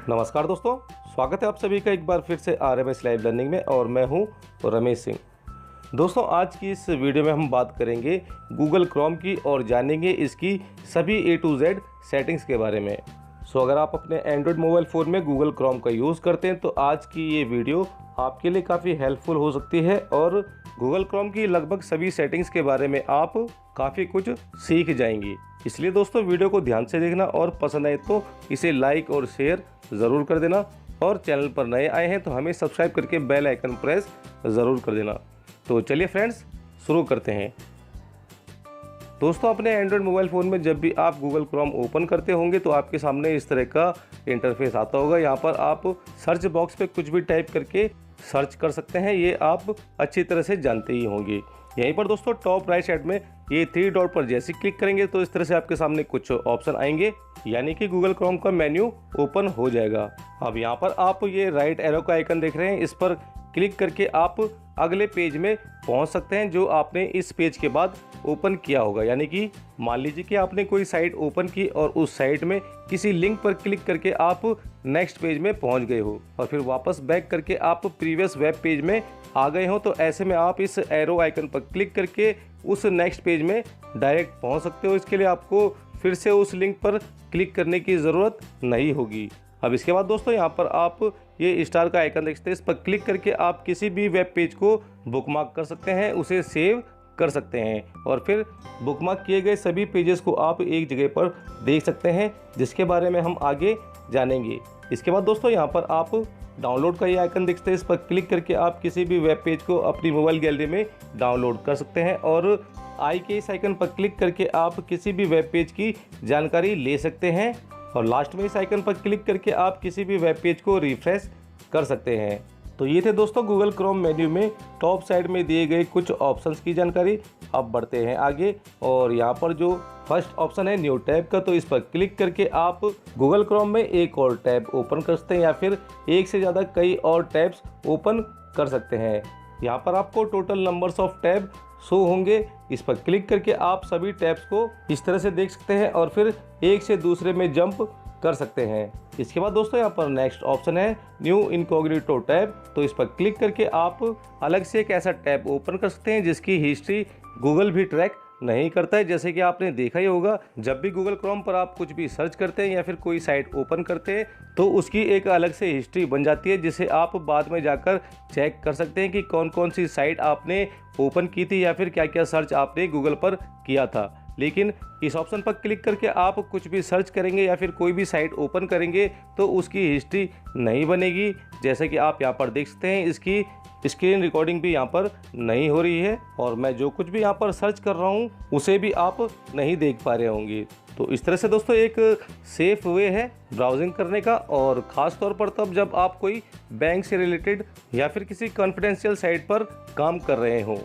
नमस्कार दोस्तों, स्वागत है आप सभी का एक बार फिर से RMS लाइव लर्निंग में और मैं हूं रमेश सिंह। दोस्तों, आज की इस वीडियो में हम बात करेंगे गूगल क्रोम की और जानेंगे इसकी सभी A to Z सेटिंग्स के बारे में। अगर आप अपने एंड्रॉयड मोबाइल फ़ोन में गूगल क्रोम का यूज़ करते हैं तो आज की ये वीडियो आपके लिए काफ़ी हेल्पफुल हो सकती है और गूगल क्रोम की लगभग सभी सेटिंग्स के बारे में आप काफ़ी कुछ सीख जाएंगी। इसलिए दोस्तों, वीडियो को ध्यान से देखना और पसंद आए तो इसे लाइक और शेयर ज़रूर कर देना और चैनल पर नए आए हैं तो हमें सब्सक्राइब करके बेल आइकन प्रेस ज़रूर कर देना। तो चलिए फ्रेंड्स, शुरू करते हैं। दोस्तों, अपने एंड्रॉयड मोबाइल फ़ोन में जब भी आप गूगल क्रोम ओपन करते होंगे तो आपके सामने इस तरह का इंटरफेस आता होगा। यहाँ पर आप सर्च बॉक्स पे कुछ भी टाइप करके सर्च कर सकते हैं, ये आप अच्छी तरह से जानते ही होंगे। यहीं पर दोस्तों टॉप राइट साइड में ये 3 डॉट पर जैसे क्लिक करेंगे तो इस तरह से आपके सामने कुछ ऑप्शन आएंगे, यानी कि गूगल क्रोम का मेन्यू ओपन हो जाएगा। अब यहाँ पर आप ये राइट एरो का आइकन देख रहे हैं, इस पर क्लिक करके आप अगले पेज में पहुँच सकते हैं जो आपने इस पेज के बाद ओपन किया होगा। यानी कि मान लीजिए कि आपने कोई साइट ओपन की और उस साइट में किसी लिंक पर क्लिक करके आप नेक्स्ट पेज में पहुंच गए हो और फिर वापस बैक करके आप प्रीवियस वेब पेज में आ गए हो, तो ऐसे में आप इस एरो आइकन पर क्लिक करके उस नेक्स्ट पेज में डायरेक्ट पहुंच सकते हो। इसके लिए आपको फिर से उस लिंक पर क्लिक करने की ज़रूरत नहीं होगी। अब इसके बाद दोस्तों, यहाँ पर आप ये स्टार का आइकन देखते हैं, इस पर क्लिक करके आप किसी भी वेब पेज को बुकमार्क कर सकते हैं, उसे सेव कर सकते हैं और फिर बुकमार्क किए गए सभी पेजेस को आप एक जगह पर देख सकते हैं, जिसके बारे में हम आगे जानेंगे। इसके बाद दोस्तों, यहाँ पर आप डाउनलोड का ये आइकन देखते हैं, इस पर क्लिक करके आप किसी भी वेब पेज को अपनी मोबाइल गैलरी में डाउनलोड कर सकते हैं और आई के इस आइकन पर क्लिक करके आप किसी भी वेब पेज की जानकारी ले सकते हैं और लास्ट में इस आइकन पर क्लिक करके आप किसी भी वेब पेज को रिफ्रेश कर सकते हैं। तो ये थे दोस्तों गूगल क्रोम मेन्यू में टॉप साइड में दिए गए कुछ ऑप्शंस की जानकारी। अब बढ़ते हैं आगे और यहाँ पर जो फर्स्ट ऑप्शन है न्यू टैब का, तो इस पर क्लिक करके आप गूगल क्रोम में एक और टैब ओपन कर सकते हैं या फिर एक से ज़्यादा कई और टैब्स ओपन कर सकते हैं। यहाँ पर आपको total numbers of tab show होंगे, इस पर क्लिक करके आप सभी टैब्स को इस तरह से देख सकते हैं और फिर एक से दूसरे में जंप कर सकते हैं। इसके बाद दोस्तों, यहाँ पर नेक्स्ट ऑप्शन है न्यू इनकॉग्निटो टैब, तो इस पर क्लिक करके आप अलग से एक ऐसा टैब ओपन कर सकते हैं जिसकी हिस्ट्री गूगल भी ट्रैक नहीं करता है। जैसे कि आपने देखा ही होगा, जब भी गूगल क्रोम पर आप कुछ भी सर्च करते हैं या फिर कोई साइट ओपन करते हैं तो उसकी एक अलग से हिस्ट्री बन जाती है, जिसे आप बाद में जाकर चेक कर सकते हैं कि कौन कौन सी साइट आपने ओपन की थी या फिर क्या क्या सर्च आपने गूगल पर किया था। लेकिन इस ऑप्शन पर क्लिक करके आप कुछ भी सर्च करेंगे या फिर कोई भी साइट ओपन करेंगे तो उसकी हिस्ट्री नहीं बनेगी। जैसे कि आप यहाँ पर देख सकते हैं, इसकी स्क्रीन रिकॉर्डिंग भी यहाँ पर नहीं हो रही है और मैं जो कुछ भी यहाँ पर सर्च कर रहा हूँ उसे भी आप नहीं देख पा रहे होंगे। तो इस तरह से दोस्तों एक सेफ वे है ब्राउजिंग करने का, और ख़ास तौर पर तब जब आप कोई बैंक से रिलेटेड या फिर किसी कॉन्फिडेंशियल साइट पर काम कर रहे हों।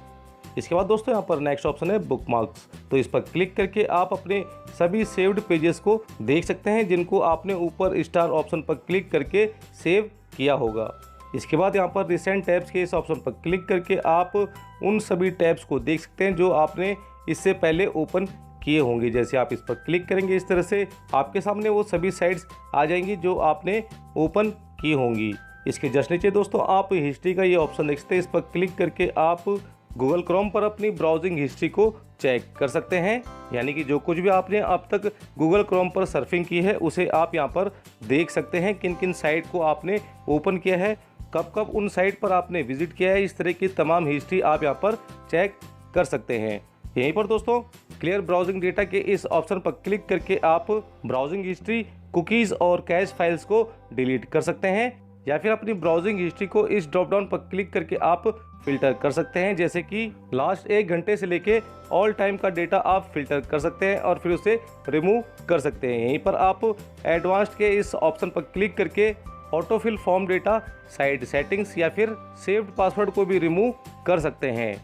इसके बाद दोस्तों, यहाँ पर नेक्स्ट ऑप्शन है बुकमार्क्स, तो इस पर क्लिक करके आप अपने सभी सेव्ड पेजेस को देख सकते हैं जिनको आपने ऊपर स्टार ऑप्शन पर क्लिक करके सेव किया होगा। इसके बाद यहाँ पर रिसेंट टैब्स के इस ऑप्शन पर क्लिक करके आप उन सभी टैब्स को देख सकते हैं जो आपने इससे पहले ओपन किए होंगे। जैसे आप इस पर क्लिक करेंगे, इस तरह से आपके सामने वो सभी साइट्स आ जाएंगी जो आपने ओपन की होंगी। इसके जस्ट नीचे दोस्तों आप हिस्ट्री का ये ऑप्शन देख सकते हैं, इस पर क्लिक करके आप गूगल क्रोम पर अपनी ब्राउजिंग हिस्ट्री को चेक कर सकते हैं, यानी कि जो कुछ भी आपने अब तक गूगल क्रोम पर सर्फिंग की है उसे आप यहाँ पर देख सकते हैं। किन किन साइट को आपने ओपन किया है, कब कब उन साइट पर आपने विजिट किया है, इस तरह की तमाम हिस्ट्री आप यहाँ पर चेक कर सकते हैं। यहीं पर दोस्तों क्लियर ब्राउजिंग डेटा के इस ऑप्शन पर क्लिक करके आप ब्राउजिंग हिस्ट्री, कुकीज़ और कैश फाइल्स को डिलीट कर सकते हैं या फिर अपनी ब्राउजिंग हिस्ट्री को इस ड्रॉप डाउन पर क्लिक करके आप फिल्टर कर सकते हैं। जैसे कि लास्ट 1 घंटे से लेके ऑल टाइम का डेटा आप फिल्टर कर सकते हैं और फिर उसे रिमूव कर सकते हैं। यहीं पर आप एडवांस्ड के इस ऑप्शन पर क्लिक करके autofill form data, site settings या फिर सेव्ड पासवर्ड को भी रिमूव कर सकते हैं।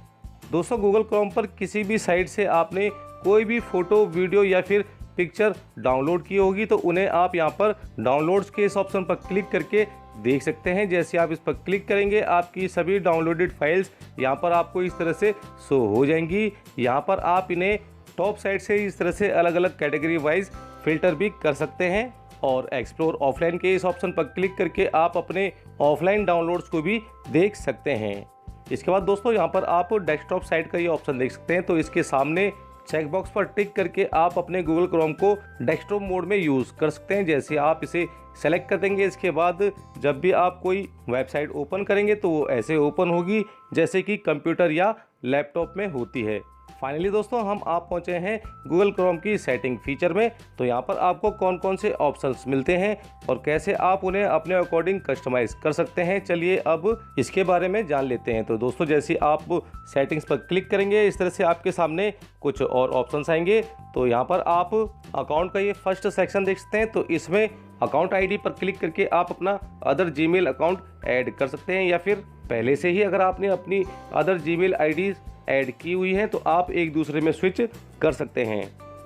दोस्तों, गूगल क्रोम पर किसी भी साइट से आपने कोई भी फ़ोटो, वीडियो या फिर पिक्चर डाउनलोड की होगी तो उन्हें आप यहाँ पर डाउनलोड्स के इस ऑप्शन पर क्लिक करके देख सकते हैं। जैसे आप इस पर क्लिक करेंगे, आपकी सभी डाउनलोडेड फाइल्स यहाँ पर आपको इस तरह से शो हो जाएंगी। यहाँ पर आप इन्हें टॉप साइड से इस तरह से अलग अलग कैटेगरी वाइज फिल्टर भी कर सकते हैं। और एक्सप्लोर ऑफलाइन के इस ऑप्शन पर क्लिक करके आप अपने ऑफलाइन डाउनलोड्स को भी देख सकते हैं। इसके बाद दोस्तों यहाँ पर आप डेस्कटॉप साइट का ये ऑप्शन देख सकते हैं। तो इसके सामने चेकबॉक्स पर टिक करके आप अपने गूगल क्रोम को डेस्कटॉप मोड में यूज़ कर सकते हैं। जैसे आप इसे सेलेक्ट कर देंगे, इसके बाद जब भी आप कोई वेबसाइट ओपन करेंगे तो वो ऐसे ओपन होगी जैसे कि कंप्यूटर या लैपटॉप में होती है। फाइनली दोस्तों हम आप पहुंचे हैं गूगल क्रोम की सेटिंग फीचर में। तो यहाँ पर आपको कौन कौन से ऑप्शंस मिलते हैं और कैसे आप उन्हें अपने अकॉर्डिंग कस्टमाइज कर सकते हैं, चलिए अब इसके बारे में जान लेते हैं। तो दोस्तों जैसे आप सेटिंग्स पर क्लिक करेंगे इस तरह से आपके सामने कुछ और ऑप्शंस आएंगे। तो यहाँ पर आप अकाउंट का ये फर्स्ट सेक्शन देख सकते हैं। तो इसमें अकाउंट आईडी पर क्लिक करके आप अपना अदर जीमेल अकाउंट ऐड कर सकते हैं, या फिर पहले से ही अगर आपने अपनी अदर जीमेल आईडी ऐड की हुई है तो आप एक दूसरे में स्विच कर सकते हैं।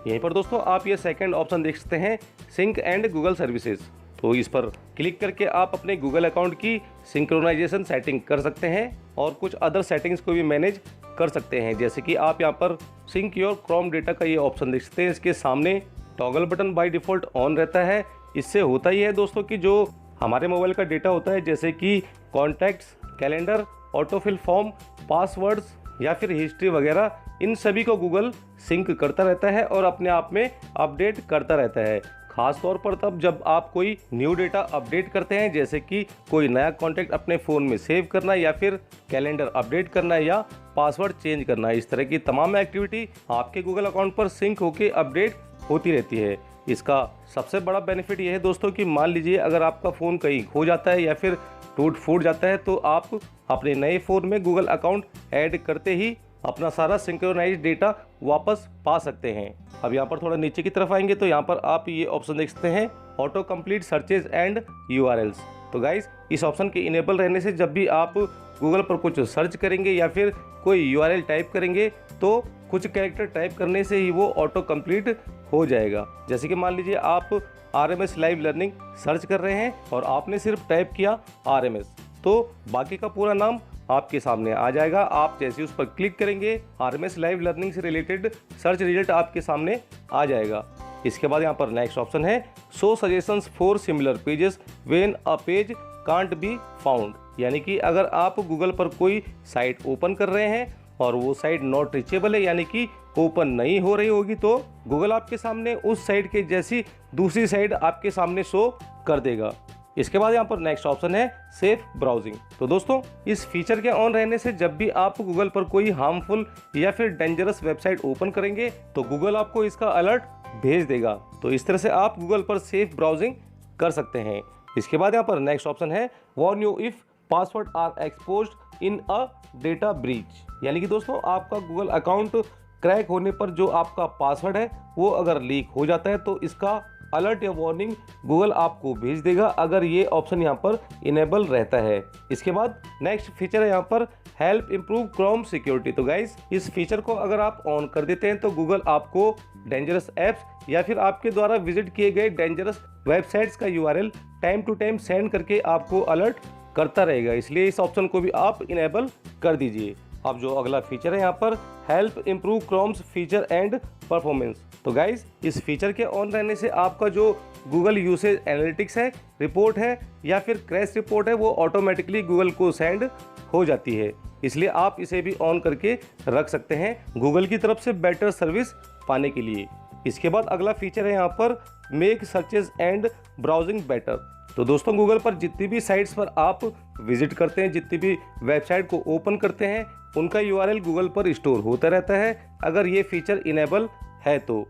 यहीं पर दोस्तों आप ये सेकंड ऑप्शन देख सकते हैं, सिंक एंड गूगल सर्विसेज। तो इस पर क्लिक करके आप अपने गूगल अकाउंट की सिंक्रोनाइजेशन सेटिंग कर सकते हैं और कुछ अदर सेटिंग्स को भी मैनेज कर सकते हैं। जैसे कि आप यहाँ पर सिंक योर क्रोम डेटा का ये ऑप्शन देख सकते हैं। इसके सामने toggle button by default on रहता है। इससे होता ही है दोस्तों कि जो हमारे मोबाइल का डेटा होता है जैसे कि contacts, calendar, autofill form, passwords या फिर हिस्ट्री वगैरह, इन सभी को गूगल सिंक करता रहता है और अपने आप में अपडेट करता रहता है। खास तौर पर तब जब आप कोई न्यू डेटा अपडेट करते हैं, जैसे कि कोई नया कॉन्टैक्ट अपने फ़ोन में सेव करना या फिर कैलेंडर अपडेट करना या पासवर्ड चेंज करना, इस तरह की तमाम एक्टिविटी आपके गूगल अकाउंट पर सिंक होकर अपडेट होती रहती है। इसका सबसे बड़ा बेनिफिट यह है दोस्तों कि मान लीजिए अगर आपका फ़ोन कहीं खो जाता है या फिर टूट फूट जाता है तो आप अपने नए फ़ोन में गूगल अकाउंट ऐड करते ही अपना सारा सिंक्रोनाइज डेटा वापस पा सकते हैं। अब यहाँ पर थोड़ा नीचे की तरफ आएंगे तो यहाँ पर आप ये ऑप्शन देख सकते हैं, auto complete searches and URLs. तो गाइस इस ऑप्शन के इनेबल रहने से जब भी आप गूगल पर कुछ सर्च करेंगे या फिर कोई यूआरएल टाइप करेंगे तो कुछ कैरेक्टर टाइप करने से ही वो ऑटो कंप्लीट हो जाएगा। जैसे कि मान लीजिए आप RMS लाइव लर्निंग सर्च कर रहे हैं और आपने सिर्फ टाइप किया RMS, तो बाकी का पूरा नाम आपके सामने आ जाएगा। आप जैसे उस पर क्लिक करेंगे RMS लाइव लर्निंग से रिलेटेड सर्च रिजल्ट आपके सामने आ जाएगा। इसके बाद यहाँ पर नेक्स्ट ऑप्शन है, show suggestions for similar pages when a page can't be found. यानी कि अगर आप गूगल पर कोई साइट ओपन कर रहे हैं और वो साइट नॉट रीचेबल है, यानी कि ओपन नहीं हो रही होगी, तो गूगल आपके सामने उस साइट के जैसी दूसरी साइट आपके सामने शो कर देगा। इसके बाद यहाँ पर नेक्स्ट ऑप्शन है, सेफ ब्राउजिंग। तो दोस्तों इस फीचर के ऑन रहने से जब भी आप गूगल पर कोई हार्मफुल या फिर डेंजरस वेबसाइट ओपन करेंगे तो गूगल आपको इसका अलर्ट भेज देगा। तो इस तरह से आप गूगल पर सेफ ब्राउजिंग कर सकते हैं। इसके बाद यहाँ पर नेक्स्ट ऑप्शन है, warn you if password are exposed in a data breach. यानी कि दोस्तों आपका गूगल अकाउंट क्रैक होने पर जो आपका पासवर्ड है वो अगर लीक हो जाता है तो इसका अलर्ट या वार्निंग गूगल आपको भेज देगा, अगर ये ऑप्शन यहाँ पर इनेबल रहता है। इसके बाद नेक्स्ट फीचर है यहाँ पर, हेल्प इम्प्रूव क्रोम सिक्योरिटी। तो गाइस इस फीचर को अगर आप ऑन कर देते हैं तो गूगल आपको डेंजरस ऐप्स या फिर आपके द्वारा विजिट किए गए डेंजरस वेबसाइट्स का URL time to time send करके आपको अलर्ट करता रहेगा। इसलिए इस ऑप्शन को भी आप इनेबल कर दीजिए। अब जो अगला फीचर है यहाँ पर, help improve chromes feature and performance. तो गाइज इस फीचर के ऑन रहने से आपका जो गूगल यूसेज एनालिटिक्स है, रिपोर्ट है या फिर क्रैश रिपोर्ट है, वो ऑटोमेटिकली गूगल को सेंड हो जाती है। इसलिए आप इसे भी ऑन करके रख सकते हैं गूगल की तरफ से बेटर सर्विस पाने के लिए। इसके बाद अगला फीचर है यहाँ पर, make searches and browsing better. तो दोस्तों गूगल पर जितनी भी साइट्स पर आप विजिट करते हैं, जितनी भी वेबसाइट को ओपन करते हैं, उनका URL गूगल पर स्टोर होता रहता है अगर ये फीचर इनेबल है तो।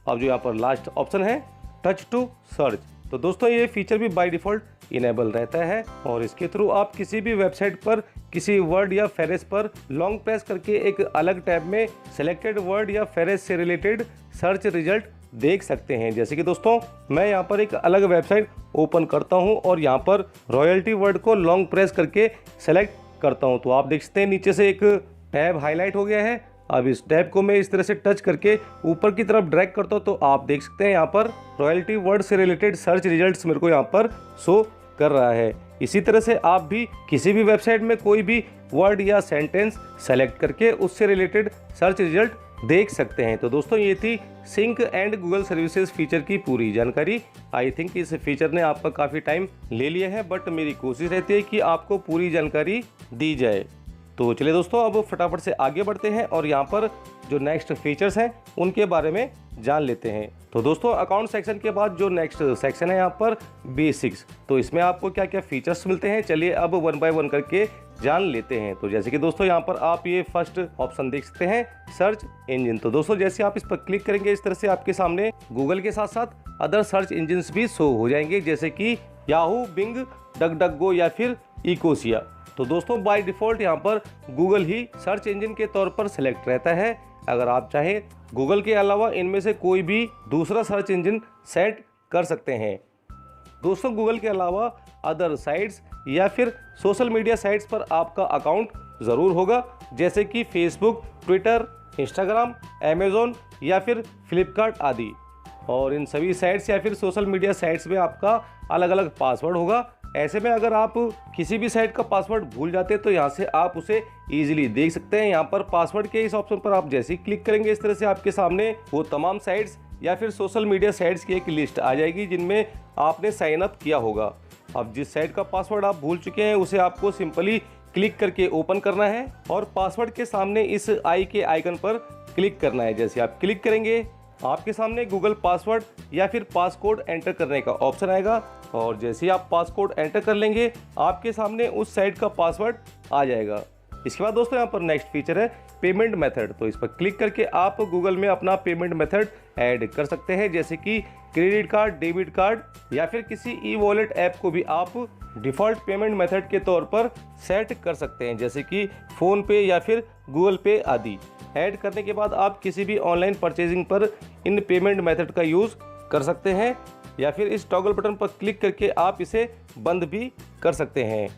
अब जो यहाँ पर लास्ट ऑप्शन है, टच टू सर्च। तो दोस्तों ये फीचर भी बाय डिफ़ॉल्ट इनेबल रहता है और इसके थ्रू आप किसी भी वेबसाइट पर किसी वर्ड या फ्रेज पर लॉन्ग प्रेस करके एक अलग टैब में सिलेक्टेड वर्ड या फ्रेज से रिलेटेड सर्च रिजल्ट देख सकते हैं। जैसे कि दोस्तों मैं यहाँ पर एक अलग वेबसाइट ओपन करता हूँ और यहाँ पर रॉयल्टी वर्ड को लॉन्ग प्रेस करके सेलेक्ट करता हूँ, तो आप देख सकते हैं नीचे से एक टैब हाईलाइट हो गया है। अब इस टैब को मैं इस तरह से टच करके ऊपर की तरफ ड्रैग करता हूँ तो आप देख सकते हैं यहाँ पर रॉयल्टी वर्ड से रिलेटेड सर्च रिजल्ट्स मेरे को यहाँ पर शो कर रहा है। इसी तरह से आप भी किसी भी वेबसाइट में कोई भी वर्ड या सेंटेंस सेलेक्ट करके उससे रिलेटेड सर्च रिजल्ट देख सकते हैं। तो दोस्तों ये थी sync and Google services feature की पूरी जानकारी। आई थिंक इस फीचर ने आपका काफ़ी टाइम ले लिया है, बट मेरी कोशिश रहती है कि आपको पूरी जानकारी दी जाए। तो चलिए दोस्तों, अब फटाफट से आगे बढ़ते हैं और यहाँ पर जो नेक्स्ट फीचर्स हैं उनके बारे में जान लेते हैं। तो दोस्तों अकाउंट सेक्शन के बाद जो नेक्स्ट सेक्शन है यहाँ पर बेसिक्स, तो इसमें आपको क्या क्या फीचर्स मिलते हैं, चलिए अब वन बाय वन करके जान लेते हैं। तो जैसे कि दोस्तों यहाँ पर आप ये फर्स्ट ऑप्शन देख सकते हैं, सर्च इंजन। तो दोस्तों जैसे आप इस पर क्लिक करेंगे, इस तरह से आपके सामने गूगल के साथ साथ अदर सर्च इंजन भी शो हो जाएंगे, जैसे कि याहू, बिंग, डकडकगो या फिर इकोसिया। तो दोस्तों बाय डिफ़ॉल्ट यहाँ पर गूगल ही सर्च इंजन के तौर पर सिलेक्ट रहता है। अगर आप चाहें गूगल के अलावा इनमें से कोई भी दूसरा सर्च इंजन सेट कर सकते हैं। दोस्तों गूगल के अलावा अदर साइट्स या फिर सोशल मीडिया साइट्स पर आपका अकाउंट ज़रूर होगा, जैसे कि फेसबुक, ट्विटर, इंस्टाग्राम, अमेज़ॉन या फिर फ्लिपकार्ट आदि। और इन सभी साइट्स या फिर सोशल मीडिया साइट्स में आपका अलग अलग पासवर्ड होगा। ऐसे में अगर आप किसी भी साइट का पासवर्ड भूल जाते हैं तो यहाँ से आप उसे ईजिली देख सकते हैं। यहाँ पर पासवर्ड के इस ऑप्शन पर आप जैसे ही क्लिक करेंगे, इस तरह से आपके सामने वो तमाम साइट्स या फिर सोशल मीडिया साइट्स की एक लिस्ट आ जाएगी जिनमें आपने साइन अप किया होगा। अब जिस साइट का पासवर्ड आप भूल चुके हैं उसे आपको सिंपली क्लिक करके ओपन करना है और पासवर्ड के सामने इस आई के आइकन पर क्लिक करना है। जैसे आप क्लिक करेंगे आपके सामने गूगल पासवर्ड या फिर पासकोड एंटर करने का ऑप्शन आएगा और जैसे ही आप पासकोड एंटर कर लेंगे आपके सामने उस साइट का पासवर्ड आ जाएगा। इसके बाद दोस्तों यहाँ पर नेक्स्ट फीचर है पेमेंट मेथड। तो इस पर क्लिक करके आप गूगल में अपना पेमेंट मेथड ऐड कर सकते हैं, जैसे कि क्रेडिट कार्ड, डेबिट कार्ड या फिर किसी ई वॉलेट ऐप को भी आप डिफ़ॉल्ट पेमेंट मेथड के तौर पर सेट कर सकते हैं, जैसे कि फ़ोन पे या फिर गूगल पे आदि। ऐड करने के बाद आप किसी भी ऑनलाइन परचेजिंग पर इन पेमेंट मेथड का यूज़ कर सकते हैं या फिर इस टॉगल बटन पर क्लिक करके आप इसे बंद भी कर सकते हैं।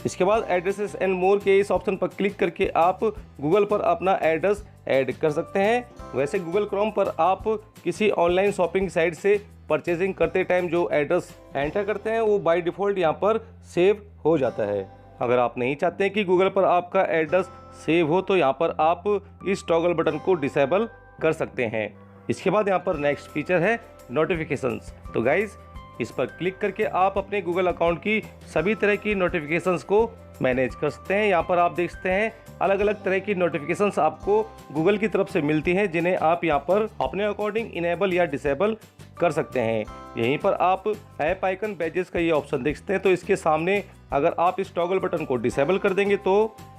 इसके बाद एड्रेसेस एंड मोर के इस ऑप्शन पर क्लिक करके आप गूगल पर अपना एड्रेस ऐड कर सकते हैं। वैसे गूगल क्रोम पर आप किसी ऑनलाइन शॉपिंग साइट से परचेजिंग करते टाइम जो एड्रेस एंटर करते हैं वो बाय डिफ़ॉल्ट यहाँ पर सेव हो जाता है। अगर आप नहीं चाहते हैं कि गूगल पर आपका एड्रेस सेव हो तो यहाँ पर आप इस टॉगल बटन को डिसेबल कर सकते हैं। इसके बाद यहाँ पर नेक्स्ट फीचर है नोटिफिकेशंस। तो गाइज इस पर क्लिक करके आप अपने गूगल अकाउंट की सभी तरह की नोटिफिकेशंस को मैनेज कर सकते हैं। यहाँ पर आप देख सकते हैं अलग अलग तरह की नोटिफिकेशंस आपको गूगल की तरफ से मिलती हैं, जिन्हें आप यहाँ पर अपने अकॉर्डिंग इनेबल या डिसेबल कर सकते हैं। यहीं पर आप ऐप आइकन बैजेस का ये ऑप्शन देख सकते हैं। तो इसके सामने अगर आप इस टॉगल बटन को डिसेबल कर देंगे तो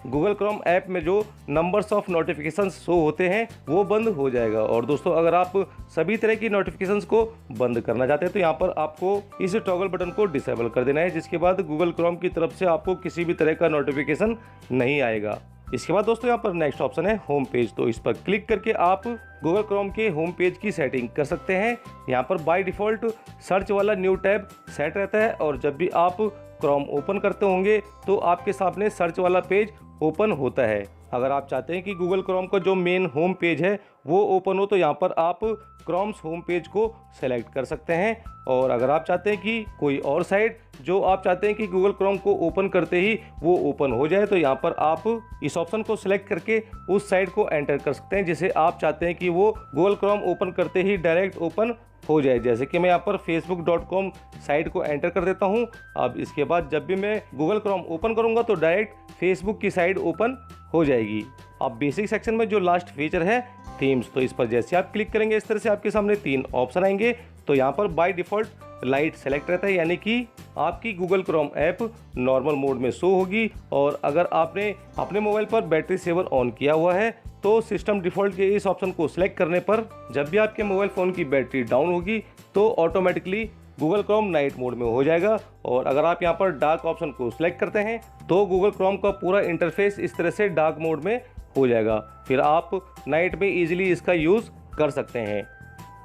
गूगल क्रोम ऐप में जो नंबर्स ऑफ नोटिफिकेशंस शो होते हैं वो बंद हो जाएगा। और दोस्तों अगर आप सभी तरह की नोटिफिकेशंस को बंद करना चाहते हैं तो यहाँ पर आपको इस टॉगल बटन को डिसेबल कर देना है, जिसके बाद गूगल क्रोम की तरफ से आपको किसी भी तरह का नोटिफिकेशन नहीं आएगा। इसके बाद दोस्तों यहाँ पर नेक्स्ट ऑप्शन है होम पेज। तो इस पर क्लिक करके आप गूगल क्रोम के होम पेज की सेटिंग कर सकते हैं। यहाँ पर बाय डिफ़ॉल्ट सर्च वाला न्यू टैब सेट रहता है और जब भी आप क्रोम ओपन करते होंगे तो आपके सामने सर्च वाला पेज ओपन होता है। अगर आप चाहते हैं कि गूगल क्रोम का जो मेन होम पेज है वो ओपन हो तो यहाँ पर आप क्रोम्स होम पेज को सेलेक्ट कर सकते हैं। और अगर आप चाहते हैं कि कोई और साइट जो आप चाहते हैं कि गूगल क्रोम को ओपन करते ही वो ओपन हो जाए तो यहाँ पर आप इस ऑप्शन को सिलेक्ट करके उस साइट को एंटर कर सकते हैं जिसे आप चाहते हैं कि वो गूगल क्रोम ओपन करते ही डायरेक्ट ओपन हो जाए। जैसे कि मैं यहाँ पर facebook.com साइट को एंटर कर देता हूँ। अब इसके बाद जब भी मैं गूगल क्रोम ओपन करूँगा तो डायरेक्ट फेसबुक की साइट ओपन हो जाएगी। अब बेसिक सेक्शन में जो लास्ट फीचर है थीम्स, तो इस पर जैसे आप क्लिक करेंगे इस तरह से आपके सामने 3 ऑप्शन आएंगे। तो यहाँ पर बाय डिफ़ॉल्ट लाइट सेलेक्ट रहता है, यानी कि आपकी Google Chrome app normal mode में शो होगी। और अगर आपने अपने मोबाइल पर बैटरी सेवर ऑन किया हुआ है तो सिस्टम डिफ़ॉल्ट के इस ऑप्शन को सिलेक्ट करने पर जब भी आपके मोबाइल फ़ोन की बैटरी डाउन होगी तो automatically Google Chrome night mode में हो जाएगा। और अगर आप यहाँ पर डार्क ऑप्शन को सिलेक्ट करते हैं तो गूगल क्रोम का पूरा इंटरफेस इस तरह से डार्क मोड में हो जाएगा। फिर आप नाइट में ईजिली इसका यूज़ कर सकते हैं।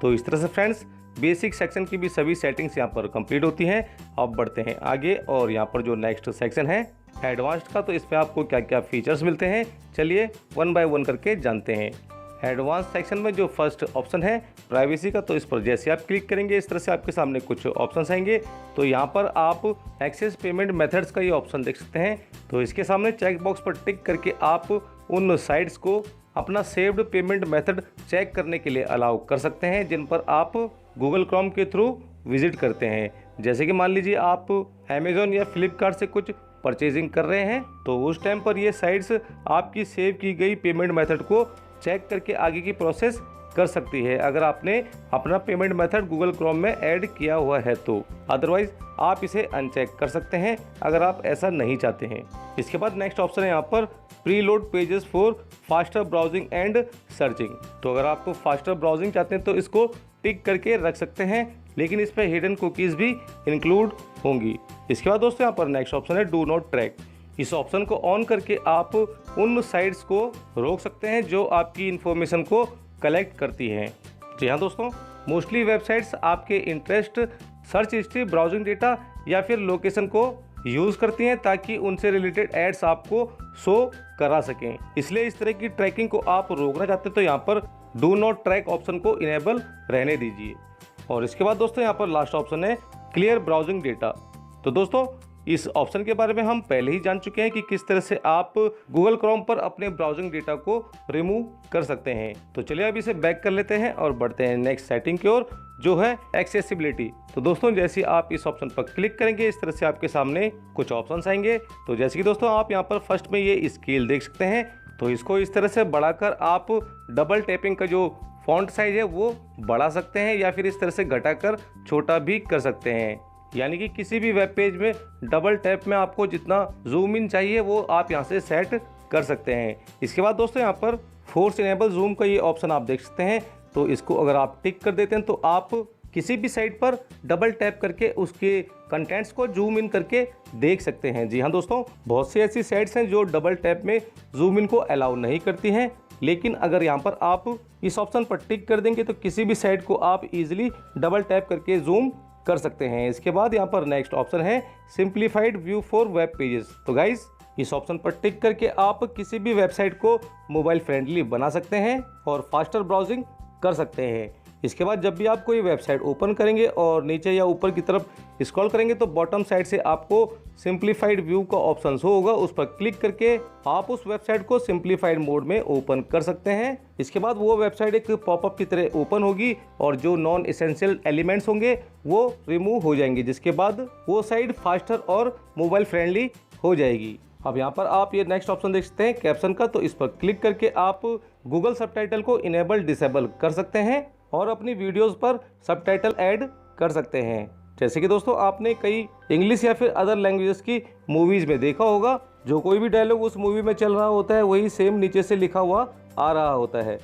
तो इस तरह से फ्रेंड्स बेसिक सेक्शन की भी सभी सेटिंग्स यहाँ पर कंप्लीट होती हैं। अब बढ़ते हैं आगे और यहाँ पर जो नेक्स्ट सेक्शन है एडवांस्ड का, तो इस पर आपको क्या क्या फीचर्स मिलते हैं चलिए वन बाय वन करके जानते हैं। एडवांस सेक्शन में जो फर्स्ट ऑप्शन है प्राइवेसी का, तो इस पर जैसे आप क्लिक करेंगे इस तरह से आपके सामने कुछ ऑप्शंस आएंगे। तो यहाँ पर आप एक्सेस पेमेंट मेथड्स का ये ऑप्शन देख सकते हैं। तो इसके सामने चेक बॉक्स पर टिक करके आप उन साइट्स को अपना सेव्ड पेमेंट मेथड चेक करने के लिए अलाउ कर सकते हैं, जिन पर आप गूगल क्रोम के थ्रू विजिट करते हैं। जैसे कि मान लीजिए आप अमेज़ॉन या फ्लिपकार्ट से कुछ परचेजिंग कर रहे हैं, तो उस टाइम पर ये साइट्स आपकी सेव की गई पेमेंट मेथड को चेक करके आगे की प्रोसेस कर सकती है, अगर आपने अपना पेमेंट मेथड गूगल क्रोम में ऐड किया हुआ है तो। अदरवाइज आप इसे अनचेक कर सकते हैं अगर आप ऐसा नहीं चाहते हैं। इसके बाद नेक्स्ट ऑप्शन है यहाँ पर preload pages for faster browsing and searching. तो अगर आपको फास्टर ब्राउजिंग चाहते हैं तो इसको टिक करके रख सकते हैं, लेकिन इस पर हिडन कुकीज़ भी इंक्लूड होंगी। इसके बाद दोस्तों यहाँ पर नेक्स्ट ऑप्शन है डू नॉट ट्रैक। इस ऑप्शन को ऑन करके आप उन साइट्स को रोक सकते हैं जो आपकी इन्फॉर्मेशन को कलेक्ट करती हैं। जी हाँ दोस्तों, मोस्टली वेबसाइट्स आपके interest, search history, browsing data या फिर लोकेशन को यूज़ करती हैं ताकि उनसे रिलेटेड एड्स आपको शो करा सकें। इसलिए इस तरह की ट्रैकिंग को आप रोकना चाहते हैं तो यहाँ पर डू नॉट ट्रैक ऑप्शन को इनेबल रहने दीजिए। और इसके बाद दोस्तों यहाँ पर लास्ट ऑप्शन है क्लियर ब्राउजिंग डेटा। तो दोस्तों इस ऑप्शन के बारे में हम पहले ही जान चुके हैं कि किस तरह से आप गूगल क्रोम पर अपने ब्राउजिंग डेटा को रिमूव कर सकते हैं। तो चलिए अब इसे बैक कर लेते हैं और बढ़ते हैं नेक्स्ट सेटिंग की ओर, जो है एक्सेसिबिलिटी। तो दोस्तों जैसे आप इस ऑप्शन पर क्लिक करेंगे, इस तरह से आपके सामने कुछ ऑप्शंस आएंगे। तो जैसे कि दोस्तों आप यहाँ पर फर्स्ट में ये स्केल देख सकते हैं, तो इसको इस तरह से बढ़ाकर आप डबल टैपिंग का जो फॉन्ट साइज है वो बढ़ा सकते हैं, या फिर इस तरह से घटाकर छोटा भी कर सकते हैं। यानी कि किसी भी वेब पेज में डबल टैप में आपको जितना जूम इन चाहिए वो आप यहाँ से सेट कर सकते हैं। इसके बाद दोस्तों यहाँ पर फोर्स इनेबल जूम का ये ऑप्शन आप देख सकते हैं। तो इसको अगर आप टिक कर देते हैं तो आप किसी भी साइट पर डबल टैप करके उसके कंटेंट्स को जूम इन करके देख सकते हैं। जी हाँ दोस्तों, बहुत सी ऐसी साइट्स हैं जो डबल टैप में जूम इन को अलाउ नहीं करती हैं, लेकिन अगर यहाँ पर आप इस ऑप्शन पर टिक कर देंगे तो किसी भी साइट को आप इजीली डबल टैप करके जूम कर सकते हैं। इसके बाद यहाँ पर नेक्स्ट ऑप्शन है simplified view for web pages. तो गाइज इस ऑप्शन पर टिक करके आप किसी भी वेबसाइट को मोबाइल फ्रेंडली बना सकते हैं और फास्टर ब्राउजिंग कर सकते हैं। इसके बाद जब भी आप कोई वेबसाइट ओपन करेंगे और नीचे या ऊपर की तरफ स्क्रॉल करेंगे तो बॉटम साइड से आपको सिंप्लीफाइड व्यू का ऑप्शन होगा, उस पर क्लिक करके आप उस वेबसाइट को सिंप्लीफाइड मोड में ओपन कर सकते हैं। इसके बाद वो वेबसाइट एक पॉपअप की तरह ओपन होगी और जो नॉन एसेंशियल एलिमेंट्स होंगे वो रिमूव हो जाएंगे, जिसके बाद वो साइट फास्टर और मोबाइल फ्रेंडली हो जाएगी। अब यहाँ पर आप ये नेक्स्ट ऑप्शन देख सकते हैं कैप्शन का, तो इस पर क्लिक करके आप गूगल सबटाइटल को इनेबल डिसेबल कर सकते हैं और अपनी वीडियोस पर सबटाइटल ऐड कर सकते हैं। जैसे कि दोस्तों आपने कई इंग्लिश या फिर अदर लैंग्वेजेस की मूवीज़ में देखा होगा, जो कोई भी डायलॉग उस मूवी में चल रहा होता है वही सेम नीचे से लिखा हुआ आ रहा होता है।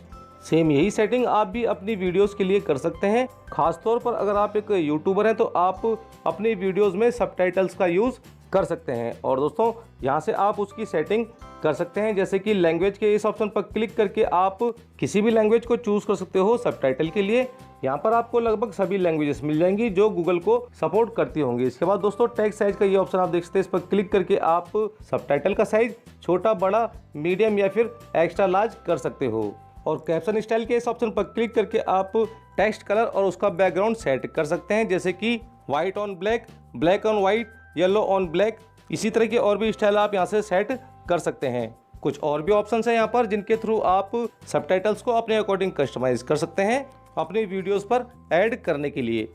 सेम यही सेटिंग आप भी अपनी वीडियोस के लिए कर सकते हैं। खासतौर पर अगर आप एक यूट्यूबर हैं तो आप अपनी वीडियोस में सबटाइटल्स का यूज़ कर सकते हैं। और दोस्तों यहाँ से आप उसकी सेटिंग कर सकते हैं, जैसे कि लैंग्वेज के इस ऑप्शन पर क्लिक करके आप किसी भी लैंग्वेज को चूज़ कर सकते हो सबटाइटल के लिए। यहाँ पर आपको लगभग सभी लैंग्वेजेस मिल जाएंगी जो गूगल को सपोर्ट करती होंगी। इसके बाद दोस्तों टेक्स्ट साइज का ये ऑप्शन आप देख सकते हैं, इस पर क्लिक करके आप सबटाइटल का साइज छोटा, बड़ा, मीडियम या फिर एक्स्ट्रा लार्ज कर सकते हो। और कैप्शन स्टाइल के इस ऑप्शन पर क्लिक करके आप टेक्स्ट कलर और उसका बैकग्राउंड सेट कर सकते हैं, जैसे कि white on black, black on white, yellow on black. इसी तरह के और भी स्टाइल आप यहाँ से सेट कर सकते हैं। कुछ और भी ऑप्शंस हैं यहाँ पर जिनके थ्रू आप सबटाइटल्स को अपने अकॉर्डिंग कस्टमाइज कर सकते हैं अपने वीडियोस पर ऐड करने के लिए।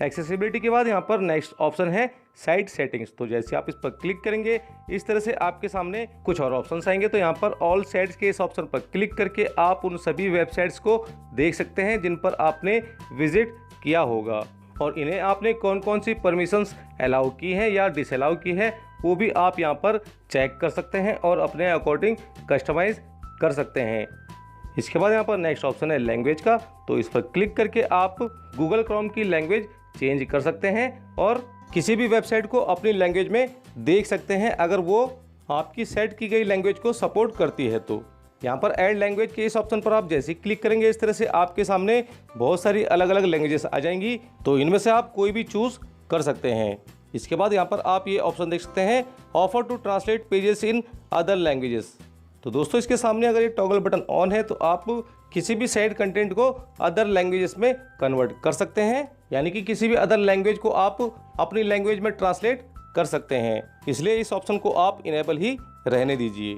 एक्सेसिबिलिटी के बाद यहाँ पर नेक्स्ट ऑप्शन है साइट सेटिंग्स। तो जैसे आप इस पर क्लिक करेंगे इस तरह से आपके सामने कुछ और ऑप्शंस आएंगे। तो यहाँ पर ऑल साइट्स के इस ऑप्शन पर क्लिक करके आप उन सभी वेबसाइट्स को देख सकते हैं जिन पर आपने विजिट किया होगा और इन्हें आपने कौन कौन सी परमिशंस अलाउ की हैं या डिसअलाउ की है वो भी आप यहाँ पर चेक कर सकते हैं और अपने अकॉर्डिंग कस्टमाइज कर सकते हैं। इसके बाद यहाँ पर नेक्स्ट ऑप्शन है लैंग्वेज का। तो इस पर क्लिक करके आप गूगल क्रोम की लैंग्वेज चेंज कर सकते हैं और किसी भी वेबसाइट को अपनी लैंग्वेज में देख सकते हैं अगर वो आपकी सेट की गई लैंग्वेज को सपोर्ट करती है। तो यहाँ पर ऐड लैंग्वेज के इस ऑप्शन पर आप जैसे ही क्लिक करेंगे इस तरह से आपके सामने बहुत सारी अलग अलग लैंग्वेजेस आ जाएंगी, तो इनमें से आप कोई भी चूज़ कर सकते हैं। इसके बाद यहाँ पर आप ये ऑप्शन देख सकते हैं offer to translate pages in other languages. तो दोस्तों इसके सामने अगर ये टॉगल बटन ऑन है तो आप किसी भी साइट कंटेंट को अदर लैंग्वेजेस में कन्वर्ट कर सकते हैं, यानी कि किसी भी अदर लैंग्वेज को आप अपनी लैंग्वेज में ट्रांसलेट कर सकते हैं। इसलिए इस ऑप्शन को आप इनेबल ही रहने दीजिए।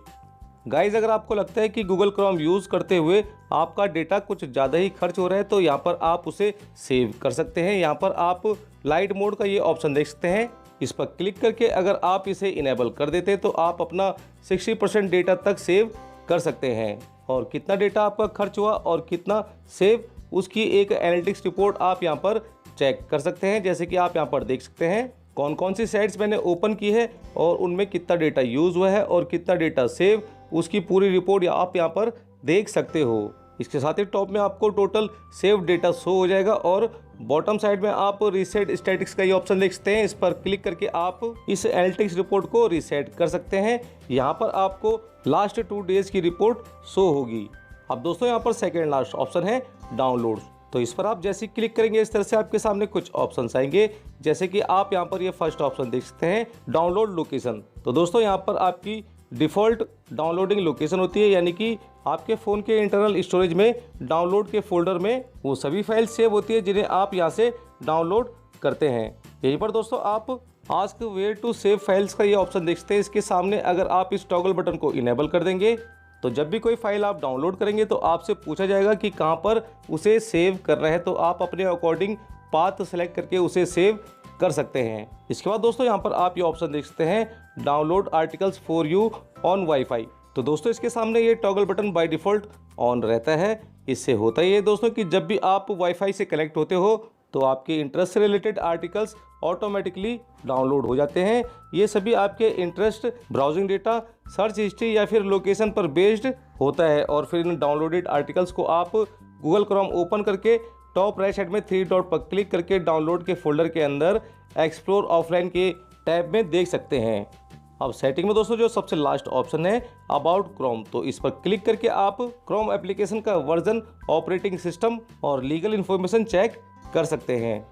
गाइज अगर आपको लगता है कि गूगल क्रोम यूज़ करते हुए आपका डेटा कुछ ज़्यादा ही खर्च हो रहा है तो यहाँ पर आप उसे सेव कर सकते हैं। यहाँ पर आप लाइट मोड का ये ऑप्शन देख सकते हैं। इस पर क्लिक करके अगर आप इसे इनेबल कर देते तो आप अपना 60% डेटा तक सेव कर सकते हैं। और कितना डेटा आपका खर्च हुआ और कितना सेव, उसकी एक एनालिटिक्स रिपोर्ट आप यहाँ पर चेक कर सकते हैं। जैसे कि आप यहाँ पर देख सकते हैं कौन कौन सी साइट्स मैंने ओपन की है और उनमें कितना डेटा यूज़ हुआ है और कितना डेटा सेव, उसकी पूरी रिपोर्ट आप यहाँ पर देख सकते हो। इसके साथ ही टॉप में आपको टोटल सेव डेटा शो हो जाएगा और बॉटम साइड में आप रीसेट स्टैटिक्स का ये ऑप्शन देख सकते हैं। इस पर क्लिक करके आप इस एनालिटिक्स रिपोर्ट को रीसेट कर सकते हैं। यहाँ पर आपको लास्ट 2 डेज की रिपोर्ट शो होगी। अब दोस्तों यहाँ पर सेकेंड लास्ट ऑप्शन है डाउनलोड्स। तो इस पर आप जैसे ही क्लिक करेंगे इस तरह से आपके सामने कुछ ऑप्शंस आएंगे। जैसे कि आप यहाँ पर ये फर्स्ट ऑप्शन देख सकते हैं, डाउनलोड लोकेशन। तो दोस्तों यहाँ पर आपकी डिफ़ॉल्ट डाउनलोडिंग लोकेशन होती है, यानी कि आपके फ़ोन के इंटरनल स्टोरेज में डाउनलोड के फोल्डर में वो सभी फाइल सेव होती है जिन्हें आप यहाँ से डाउनलोड करते हैं। यहीं पर दोस्तों आप ask where to save files का ये ऑप्शन देख सकते हैं। इसके सामने अगर आप इस टॉगल बटन को इनेबल कर देंगे तो जब भी कोई फाइल आप डाउनलोड करेंगे तो आपसे पूछा जाएगा कि कहाँ पर उसे सेव करना है, तो आप अपने अकॉर्डिंग पाथ सेलेक्ट करके उसे सेव कर सकते हैं। इसके बाद दोस्तों यहाँ पर आप ये ऑप्शन देख सकते हैं, download articles for you on wifi. तो दोस्तों इसके सामने ये toggle button by default on रहता है। इससे होता ही है दोस्तों कि जब भी आप वाईफाई से कनेक्ट होते हो तो आपके इंटरेस्ट से रिलेटेड आर्टिकल्स ऑटोमेटिकली डाउनलोड हो जाते हैं। ये सभी आपके interest, browsing data, search history या फिर लोकेशन पर बेस्ड होता है। और फिर इन डाउनलोडेड आर्टिकल्स को आप गूगल क्रोम ओपन करके टॉप राइट साइड में 3 डॉट पर क्लिक करके डाउनलोड के फोल्डर के अंदर एक्सप्लोर ऑफलाइन के टैब में देख सकते हैं। अब सेटिंग में दोस्तों जो सबसे लास्ट ऑप्शन है अबाउट क्रोम, तो इस पर क्लिक करके आप क्रोम एप्लीकेशन का वर्जन, ऑपरेटिंग सिस्टम और लीगल इन्फॉर्मेशन चेक कर सकते हैं।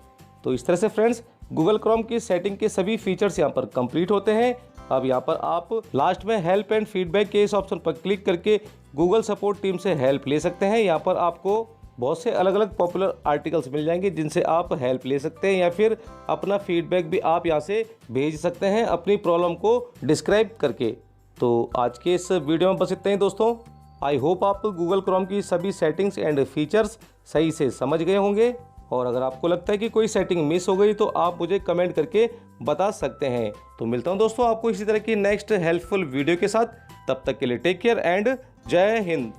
तो इस तरह से फ्रेंड्स गूगल क्रोम की सेटिंग के सभी फीचर्स यहाँ पर कंप्लीट होते हैं। अब यहाँ पर आप लास्ट में हेल्प एंड फीडबैक के इस ऑप्शन पर क्लिक करके गूगल सपोर्ट टीम से हेल्प ले सकते हैं। यहाँ पर आपको बहुत से अलग अलग पॉपुलर आर्टिकल्स मिल जाएंगे जिनसे आप हेल्प ले सकते हैं या फिर अपना फीडबैक भी आप यहाँ से भेज सकते हैं अपनी प्रॉब्लम को डिस्क्राइब करके। तो आज के इस वीडियो में बस इतना ही दोस्तों। आई होप आप गूगल क्रोम की सभी सेटिंग्स एंड फीचर्स सही से समझ गए होंगे। और अगर आपको लगता है कि कोई सेटिंग मिस हो गई तो आप मुझे कमेंट करके बता सकते हैं। तो मिलता हूँ दोस्तों आपको इसी तरह की नेक्स्ट हेल्पफुल वीडियो के साथ। तब तक के लिए टेक केयर एंड जय हिंद।